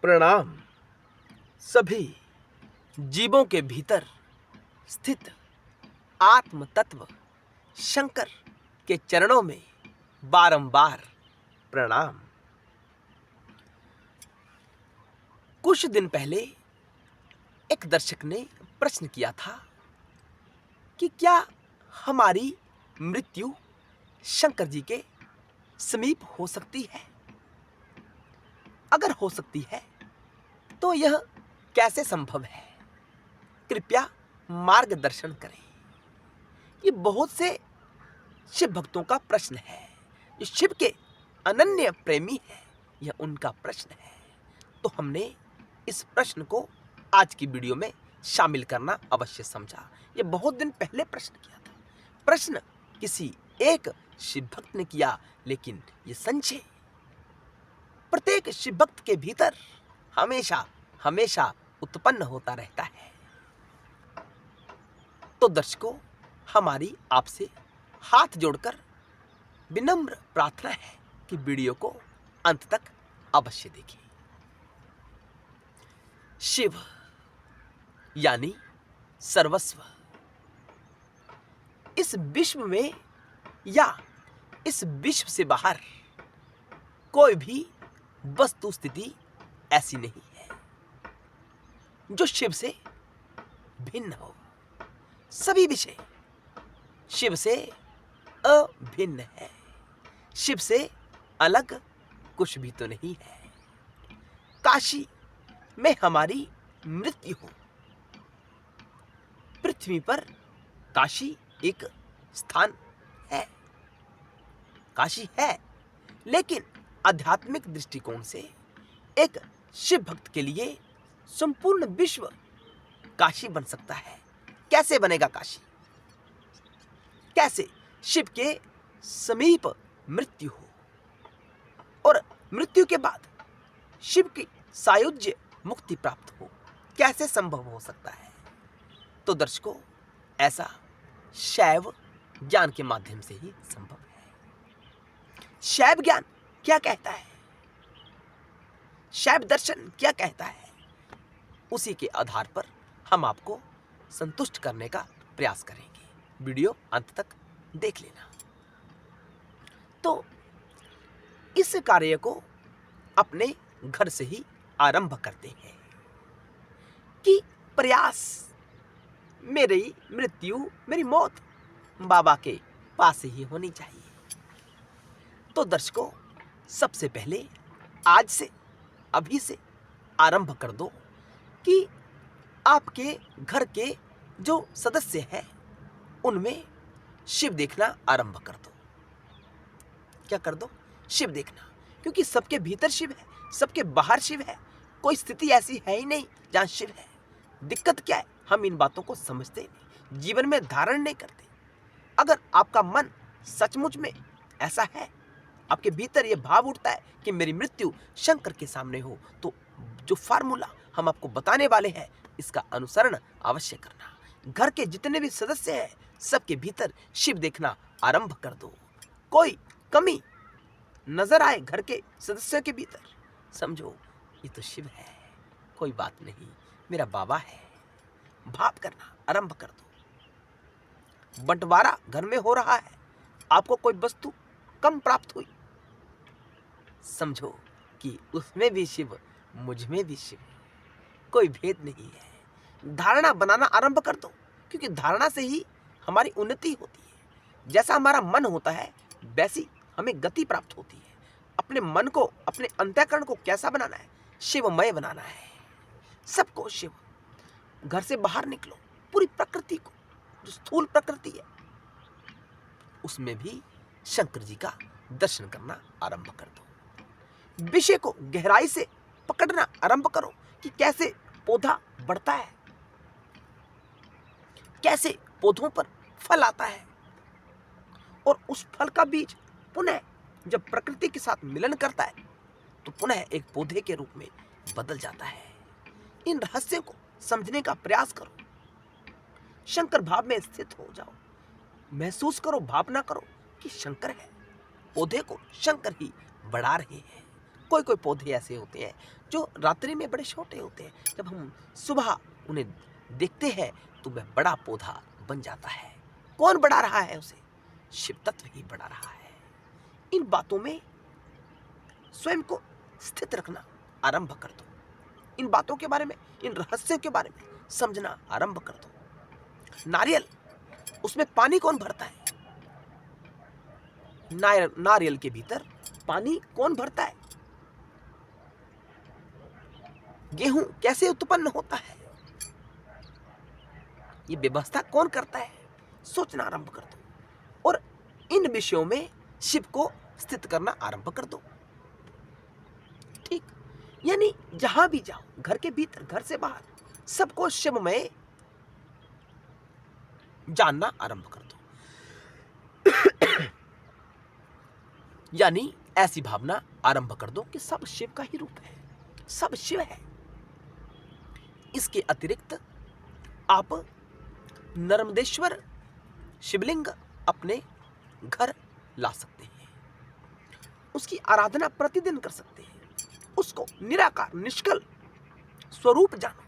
प्रणाम। सभी जीवों के भीतर स्थित आत्म तत्व शंकर के चरणों में बारंबार प्रणाम। कुछ दिन पहले एक दर्शक ने प्रश्न किया था कि क्या हमारी मृत्यु शंकर जी के समीप हो सकती है? अगर हो सकती है तो यह कैसे संभव है? कृपया मार्गदर्शन करें। ये बहुत से शिव भक्तों का प्रश्न है। जो शिव के अनन्य प्रेमी है, यह उनका प्रश्न है। तो हमने इस प्रश्न को आज की वीडियो में शामिल करना अवश्य समझा। यह बहुत दिन पहले प्रश्न किया था। प्रश्न किसी एक शिव भक्त ने किया, लेकिन यह संशय प्रत्येक शिव भक्त के भीतर हमेशा हमेशा उत्पन्न होता रहता है। तो दर्शकों, हमारी आपसे हाथ जोड़कर विनम्र प्रार्थना है कि वीडियो को अंत तक अवश्य देखें। शिव यानी सर्वस्व। इस विश्व में या इस विश्व से बाहर कोई भी वस्तु स्थिति ऐसी नहीं है जो शिव से भिन्न हो। सभी विषय शिव से अभिन्न है। शिव से अलग कुछ भी तो नहीं है। काशी में हमारी मृत्यु हो, पृथ्वी पर काशी एक स्थान है, काशी है, लेकिन आध्यात्मिक दृष्टिकोण से एक शिव भक्त के लिए संपूर्ण विश्व काशी बन सकता है। कैसे बनेगा काशी? कैसे शिव के समीप मृत्यु हो और मृत्यु के बाद शिव की सायुज्य मुक्ति प्राप्त हो? कैसे संभव हो सकता है? तो दर्शकों, ऐसा शैव ज्ञान के माध्यम से ही संभव है। शैव ज्ञान क्या कहता है? शैव दर्शन क्या कहता है? उसी के आधार पर हम आपको संतुष्ट करने का प्रयास करेंगे। वीडियो अंत तक देख लेना। तो इस कार्य को अपने घर से ही आरंभ करते हैं कि प्रयास, मेरी मृत्यु, मेरी मौत बाबा के पास ही होनी चाहिए। तो दर्शकों, सबसे पहले आज से, अभी से आरंभ कर दो कि आपके घर के जो सदस्य हैं उनमें शिव देखना आरंभ कर दो। क्या कर दो? शिव देखना। क्योंकि सबके भीतर शिव है, सबके बाहर शिव है। कोई स्थिति ऐसी है ही नहीं जहां शिव है। दिक्कत क्या है? हम इन बातों को समझते नहीं, जीवन में धारण नहीं करते। अगर आपका मन सचमुच में ऐसा है, आपके भीतर यह भाव उठता है कि मेरी मृत्यु शंकर के सामने हो, तो जो फार्मूला हम आपको बताने वाले हैं, इसका अनुसरण अवश्य करना। घर के जितने भी सदस्य हैं, सबके भीतर शिव देखना आरंभ कर दो। कोई कमी नजर आए घर के सदस्यों के भीतर, समझो ये तो शिव है, कोई बात नहीं, मेरा बाबा है। भाव करना आरंभ कर दो। बंटवारा घर में हो रहा है, आपको कोई वस्तु कम प्राप्त हुई, समझो कि उसमें भी शिव, मुझ में भी शिव, कोई भेद नहीं है। धारणा बनाना आरंभ कर दो, क्योंकि धारणा से ही हमारी उन्नति होती है। जैसा हमारा मन होता है, वैसी हमें गति प्राप्त होती है। अपने मन को, अपने अंतःकरण को कैसा बनाना है? शिवमय बनाना है। सबको शिव। घर से बाहर निकलो, पूरी प्रकृति को, जो स्थूल प्रकृति है, उसमें भी शंकर जी का दर्शन करना आरंभ कर दो। विषय को गहराई से पकड़ना आरंभ करो कि कैसे पौधा बढ़ता है, कैसे पौधों पर फल आता है, और उस फल का बीज पुनः जब प्रकृति के साथ मिलन करता है तो पुनः एक पौधे के रूप में बदल जाता है। इन रहस्यों को समझने का प्रयास करो। शंकर भाव में स्थित हो जाओ। महसूस करो, भावना करो कि शंकर है। पौधे को शंकर ही बढ़ा रहे हैं। कोई कोई पौधे ऐसे होते हैं जो रात्रि में बड़े छोटे होते हैं, जब हम सुबह उन्हें देखते हैं तो वह बड़ा पौधा बन जाता है। कौन बढ़ा रहा है उसे? शिव तत्व ही बढ़ा रहा है। इन बातों में स्वयं को स्थित रखना आरंभ कर दो। इन बातों के बारे में, इन रहस्यों के बारे में समझना आरंभ कर दो। नारियल, उसमें पानी कौन भरता है? नारियल के भीतर पानी कौन भरता है? गेहूं कैसे उत्पन्न होता है? ये व्यवस्था कौन करता है? सोचना आरंभ कर दो और इन विषयों में शिव को स्थित करना आरंभ कर दो। ठीक, यानी जहां भी जाओ, घर के भीतर, घर से बाहर, सबको शिव में जानना आरंभ कर दो। यानी ऐसी भावना आरंभ कर दो कि सब शिव का ही रूप है, सब शिव है। इसके अतिरिक्त आप नर्मदेश्वर शिवलिंग अपने घर ला सकते हैं, उसकी आराधना प्रतिदिन कर सकते हैं, उसको निराकार निष्कल स्वरूप जानो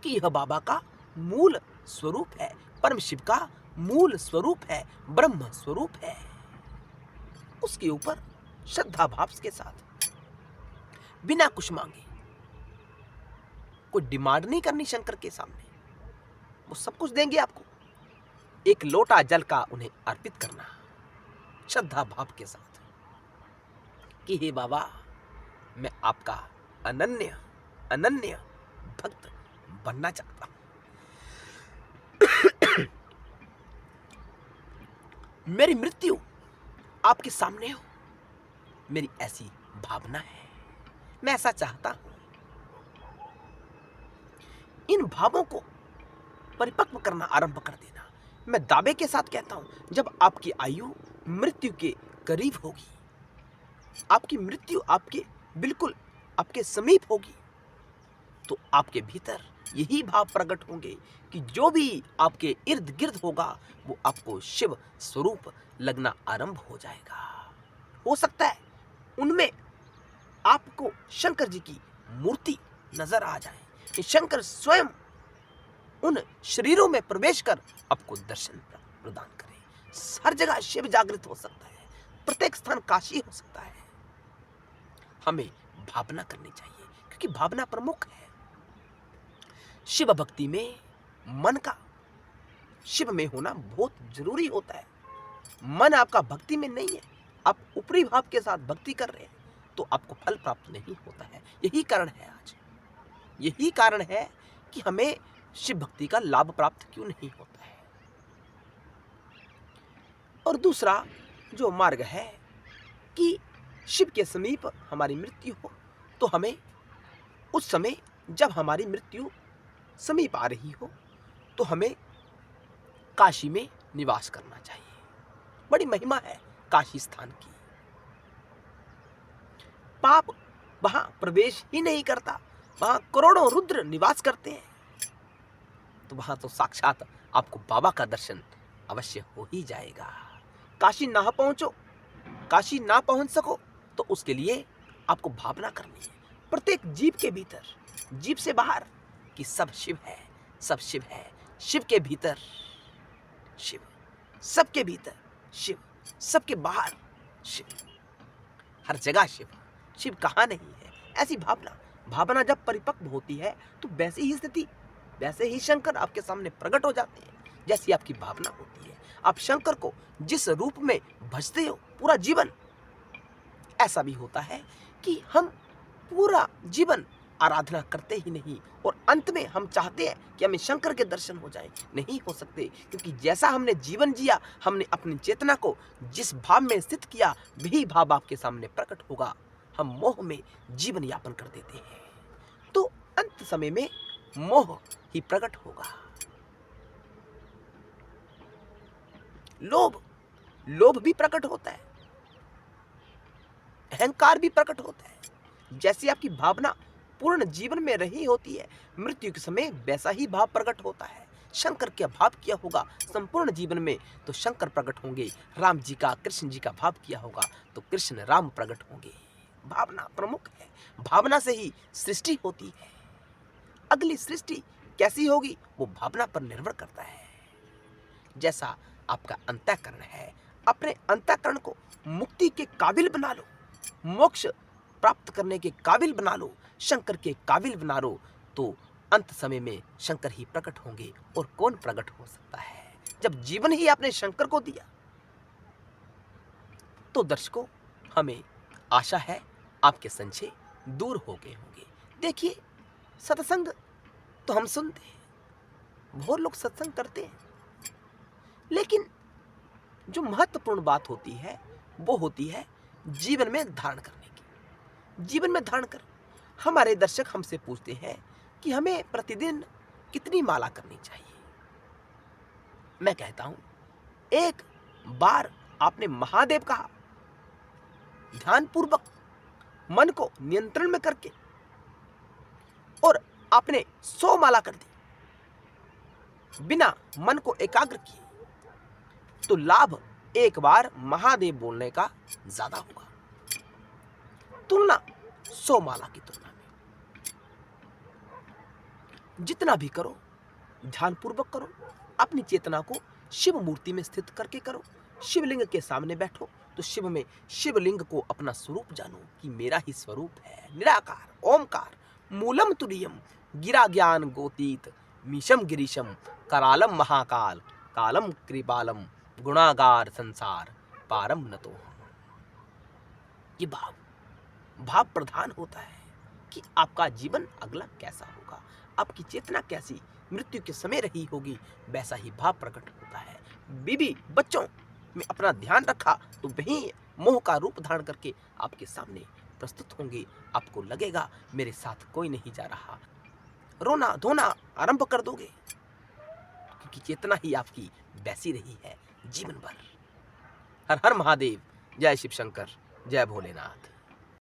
कि यह बाबा का मूल स्वरूप है, परम शिव का मूल स्वरूप है, ब्रह्म स्वरूप है। उसके ऊपर श्रद्धा भाव के साथ, बिना कुछ मांगे, कोई डिमांड नहीं करनी शंकर के सामने, वो सब कुछ देंगे आपको। एक लोटा जल का उन्हें अर्पित करना श्रद्धा भाव के साथ कि हे बाबा, मैं आपका अनन्य अनन्य भक्त बनना चाहता हूं। मेरी मृत्यु आपके सामने हो, मेरी ऐसी भावना है, मैं ऐसा चाहता हूं। इन भावों को परिपक्व करना आरंभ कर देना। मैं दावे के साथ कहता हूं, जब आपकी आयु मृत्यु के करीब होगी, आपकी मृत्यु आपके बिल्कुल आपके समीप होगी, तो आपके भीतर यही भाव प्रकट होंगे कि जो भी आपके इर्द गिर्द होगा वो आपको शिव स्वरूप लगना आरंभ हो जाएगा। हो सकता है उनमें आपको शंकर जी की मूर्ति नजर आ जाए, कि शंकर स्वयं उन शरीरों में प्रवेश कर आपको दर्शन प्रदान करे। हर जगह शिव जागृत हो सकता है, प्रत्येक स्थान काशी हो सकता है। हमें भावना करनी चाहिए, क्योंकि भावना प्रमुख है। शिव भक्ति में मन का शिव में होना बहुत जरूरी होता है। मन आपका भक्ति में नहीं है, आप ऊपरी भाव के साथ भक्ति कर रहे हैं, तो आपको फल प्राप्त नहीं होता है। यही कारण है आज, यही कारण है कि हमें शिव भक्ति का लाभ प्राप्त क्यों नहीं होता है। और दूसरा जो मार्ग है कि शिव के समीप हमारी मृत्यु हो, तो हमें उस समय जब हमारी मृत्यु समीप आ रही हो, तो हमें काशी में निवास करना चाहिए। बड़ी महिमा है काशी स्थान की। पाप वहां प्रवेश ही नहीं करता, वहां करोड़ों रुद्र निवास करते हैं, तो वहां तो साक्षात आपको बाबा का दर्शन अवश्य हो ही जाएगा। काशी ना पहुंचो, काशी ना पहुंच सको, तो उसके लिए आपको भावना करनी है प्रत्येक जीव के भीतर, जीव से बाहर, कि सब शिव है, सब शिव है। शिव के भीतर शिव, सबके भीतर शिव, सबके बाहर शिव, हर जगह शिव। शिव कहाँ नहीं है, ऐसी भावना जब परिपक्व होती है, तो वैसी ही स्थिति, वैसे ही शंकर आपके सामने प्रकट हो जाते हैं, जैसी आपकी भावना होती है। आप शंकर को जिस रूप में भजते हो पूरा जीवन, ऐसा भी होता है कि हम पूरा जीवन आराधना करते ही नहीं, और अंत में हम चाहते हैं कि हमें शंकर के दर्शन हो जाएं। नहीं हो सकते, क्योंकि जैसा हमने जीवन जिया, हमने अपनी चेतना को जिस भाव में स्थित किया, वही भाव आपके सामने प्रकट होगा। हम मोह में जीवन यापन कर देते हैं, तो अंत समय में मोह ही प्रकट होगा। लोभ भी प्रकट होता है, अहंकार भी प्रकट होता है। जैसी आपकी भावना पूर्ण जीवन में रही होती है, मृत्यु के समय वैसा ही भाव प्रकट होता है। शंकर का भाव किया होगा संपूर्ण जीवन में, तो शंकर प्रकट होंगे। राम जी का, कृष्ण जी का भाव किया होगा, तो कृष्ण राम प्रकट होंगे। भावना प्रमुख है। भावना से ही सृष्टि होती है। अगली सृष्टि कैसी होगी वो भावना पर निर्भर करता है। जैसा आपका अंतःकरण है, अपने अंतःकरण को मुक्ति के काबिल बना लो, मोक्ष प्राप्त करने के काबिल बना लो, शंकर के काबिल बना लो, तो अंत समय में शंकर ही प्रकट होंगे। और कौन प्रकट हो सकता है जब जीवन ही आपने शंकर को दिया। तो दर्शकों, हमें आशा है आपके संशय दूर हो गए होंगे। देखिए, सत्संग तो हम सुनते हैं, बहुत लोग सत्संग करते हैं, लेकिन जो महत्वपूर्ण बात होती है वो होती है जीवन में धारण करने की। जीवन में धारण कर हमारे दर्शक हमसे पूछते हैं कि हमें प्रतिदिन कितनी माला करनी चाहिए। मैं कहता हूं, एक बार आपने महादेव कहा, ध्यानपूर्वक मन को नियंत्रण में करके, और आपने 100 माला कर दी बिना मन को एकाग्र किए, तो लाभ एक बार महादेव बोलने का ज्यादा होगा, तुलना 100 माला की तुलना में। जितना भी करो ध्यानपूर्वक करो, अपनी चेतना को शिव मूर्ति में स्थित करके करो। शिवलिंग के सामने बैठो तो शिवलिंग को अपना स्वरूप जानो कि मेरा ही स्वरूप है, निराकार ओमकार मूलम तुरीयम गिरा ज्ञान गोतीत मीशम गिरीशम करालम महाकाल कालम कृपालम गुणागार संसार पारम न तो। ये भाव प्रधान होता है कि आपका जीवन अगला कैसा होगा, आपकी चेतना कैसी मृत्यु के समय रही होगी, वैसा ही भाव प्रकट होता है। बीबी बच्चों में अपना ध्यान रखा तो वही मोह का रूप धारण करके आपके सामने प्रस्तुत होंगे। आपको लगेगा मेरे साथ कोई नहीं जा रहा, रोना धोना आरंभ कर दोगे, क्योंकि चेतना ही आपकी वैसी रही है जीवन भर। हर हर महादेव, जय शिव शंकर, जय भोलेनाथ।